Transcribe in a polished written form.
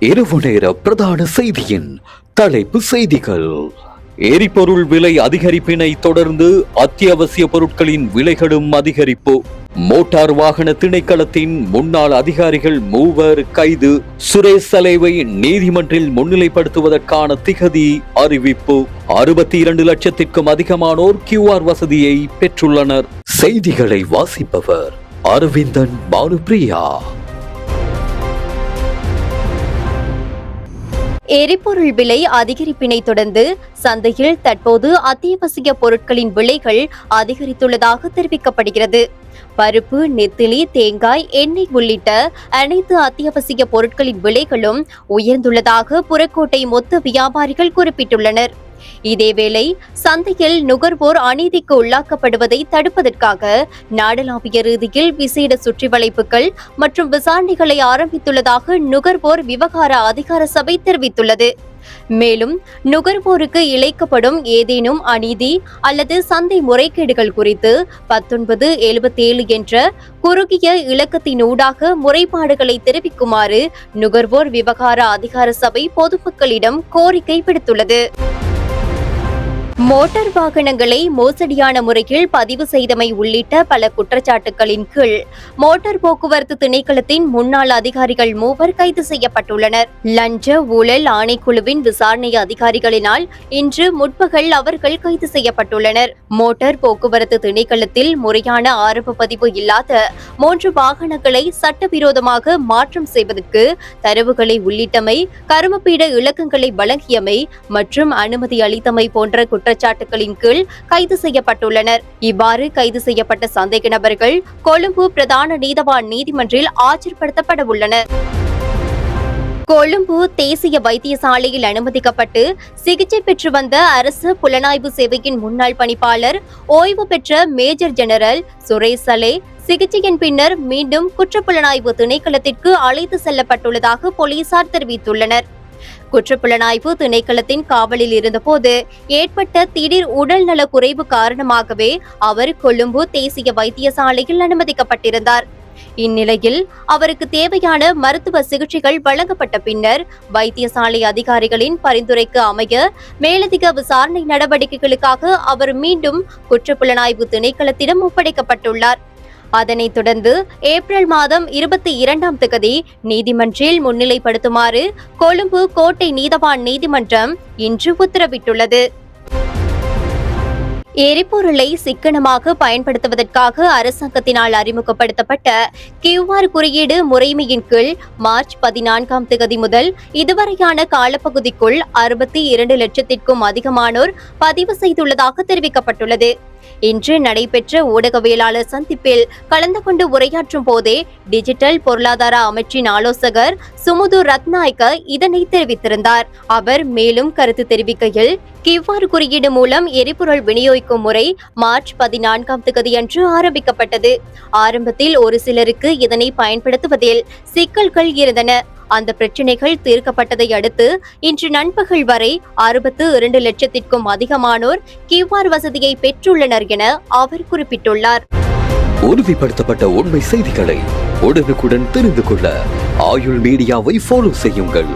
இரவு நேர பிரதான செய்தியின் தலைப்பு செய்திகள். எரிபொருள் விலை அதிகரிப்பினை தொடர்ந்து அத்தியாவசிய பொருட்களின் விலைகளும் அதிகரிப்பு. மோட்டார் வாகன திணைக்களத்தின் முன்னாள் அதிகாரிகள் 3 கைது. சுரேஷ் சலேவை நீதிமன்றில் முன்னிலைப்படுத்துவதற்கான திகதி அறிவிப்பு. 62 லட்சத்திற்கும் அதிகமானோர் QR வசதியை பெற்றுள்ளனர். செய்திகளை வாசிப்பவர் அரவிந்தன் பானுப்பிரியா. எரிபொருள் விலை அதிகரிப்பினை தொடர்ந்து சந்தையில் தற்போது அத்தியாவசிய பொருட்களின் விலைகள் அதிகரித்துள்ளதாக தெரிவிக்கப்படுகிறது. பருப்பு, நெத்திலி, தேங்காய், எண்ணெய் உள்ளிட்ட அனைத்து அத்தியாவசிய பொருட்களின் விலைகளும் உயர்ந்துள்ளதாக புறக்கோட்டை மொத்த வியாபாரிகள் குறிப்பிட்டுள்ளனர். இதேவேளை சந்தையில் நுகர்வோர் அநீதிக்கு உள்ளாக்கப்படுவதை தடுப்பதற்காக நாடளாவிய ரீதியில் விசேட சுற்றி வளைப்புகள் மற்றும் விசாரணைகளை ஆரம்பித்துள்ளதாக நுகர்வோர் விவகார அதிகார சபை தெரிவித்துள்ளது. மேலும் நுகர்வோருக்கு இழைக்கப்படும் ஏதேனும் அநீதி அல்லது சந்தை முறைகேடுகள் குறித்து 1977 என்ற குறுகிய இலக்கத்தினூடாக முறைப்பாடுகளை தெரிவிக்குமாறு நுகர்வோர் விவகார அதிகார சபை பொதுமக்களிடம் கோரிக்கை விடுத்துள்ளது. மோட்டார் வாகனங்களை மோசடியான முறையில் பதிவு செய்தமை உள்ளிட்ட பல குற்றச்சாட்டுகளின் கீழ் மோட்டார் போக்குவரத்து திணைக்களத்தின் முன்னாள் அதிகாரிகள் 3 கைது செய்யப்பட்டுள்ளனர். லஞ்ச ஊழல் ஆணைக்குழுவின் விசாரணை அதிகாரிகளினால் இன்று முற்பகல் அவர்கள் கைது செய்யப்பட்டுள்ளனர். மோட்டார் போக்குவரத்து திணைக்களத்தில் முறையான ஆரம்ப பதிவு இல்லாத 3 வாகனங்களை சட்டவிரோதமாக மாற்றம் செய்வதற்கு தரவுகளை உள்ளிட்டமை, கருமப்பீட இலக்கங்களை வழங்கியமை மற்றும் அனுமதி அளித்தமை போன்ற குற்றச்சாட்டுகளின் கீழ் கைது செய்யப்பட்டுள்ளனர். இவ்வாறு கைது செய்யப்பட்ட சந்தேக நபர்கள் கொழும்பு பிரதான நீதவான் நீதிமன்றில் ஆஜர்படுத்தப்பட உள்ளனர். கொழும்பு தேசிய வைத்தியசாலையில் அனுமதிக்கப்பட்டு சிகிச்சை பெற்று வந்த அரசு புலனாய்வு சேவையின் முன்னாள் பணிப்பாளர் ஓய்வு பெற்ற மேஜர் ஜெனரல் சுரேஷ் சலே சிகிச்சையின் பின்னர் மீண்டும் குற்றப்புலனாய்வு திணைக்களத்திற்கு அழைத்து செல்லப்பட்டுள்ளதாக போலீசார் தெரிவித்துள்ளனர். குற்றப்புலனாய்வு திணைக்களத்தின் காவலில் இருந்தபோது ஏற்பட்ட திடீர் உடல்நல குறைவு காரணமாகவே அவர் கொழும்பு தேசிய வைத்தியசாலையில் அனுமதிக்கப்பட்டிருந்தார். இந்நிலையில் அவருக்கு தேவையான மருத்துவ சிகிச்சைகள் வழங்கப்பட்ட பின்னர் வைத்தியசாலை அதிகாரிகளின் பரிந்துரைக்கு அமைய மேலதிக விசாரணை நடவடிக்கைகளுக்காக அவர் மீண்டும் குற்றப்புலனாய்வு திணைக்களத்திடம் ஒப்படைக்கப்பட்டுள்ளார். அதனைத் தொடர்ந்து ஏப்ரல் மாதம் 22ஆம் தேதி நீதிமன்றில் முன்னிலைப்படுத்துமாறு கொழும்பு கோட்டை நீதவான் நீதிமன்றம் இன்று உத்தரவிட்டுள்ளது. எரிபொருளை சிக்கனமாக பயன்படுத்துவதற்காக அரசாங்கத்தினால் அறிமுகப்படுத்தப்பட்ட QR குறியீடு முறைமையின் கீழ் மார்ச் 14ஆம் தேதி முதல் இதுவரையான காலப்பகுதிக்குள் 62 லட்சத்திற்கும் அதிகமானோர் பதிவு செய்துள்ளதாக தெரிவிக்கப்பட்டுள்ளது. இன்று நடைபெற்ற ஊடகவியலாளர் சந்திப்பில் கலந்து கொண்டு உரையாற்றும் போதே டிஜிட்டல் பொருளாதார அமைச்சின் ஆலோசகர் சுமுது ரத்நாயக்க இதனை தெரிவித்திருந்தார். அவர் மேலும் கருத்து தெரிவிக்கையில், QR குறியீடு மூலம் எரிபொருள் விநியோகிக்கும் முறை மார்ச் 14ஆம் தேதி அன்று ஆரம்பிக்கப்பட்டது. ஆரம்பத்தில் ஒரு சிலருக்கு இதனை பயன்படுத்துவதில் சிக்கல்கள் இருந்தன. அந்த பிரச்சினைகள் தீர்க்கப்பட்டதை அடுத்து இன்று நண்பகல் வரை 62 லட்சத்திற்கும் அதிகமானோர் QR வசதியை பெற்றுள்ளனர் என அவர் குறிப்பிட்டுள்ளார். உறுதிப்படுத்தப்பட்ட உண்மை செய்திகளை உடனுக்குடன் தெரிந்து கொள்ள ஆயுள் மீடியாவை ஃபாலோ செய்யுங்கள்.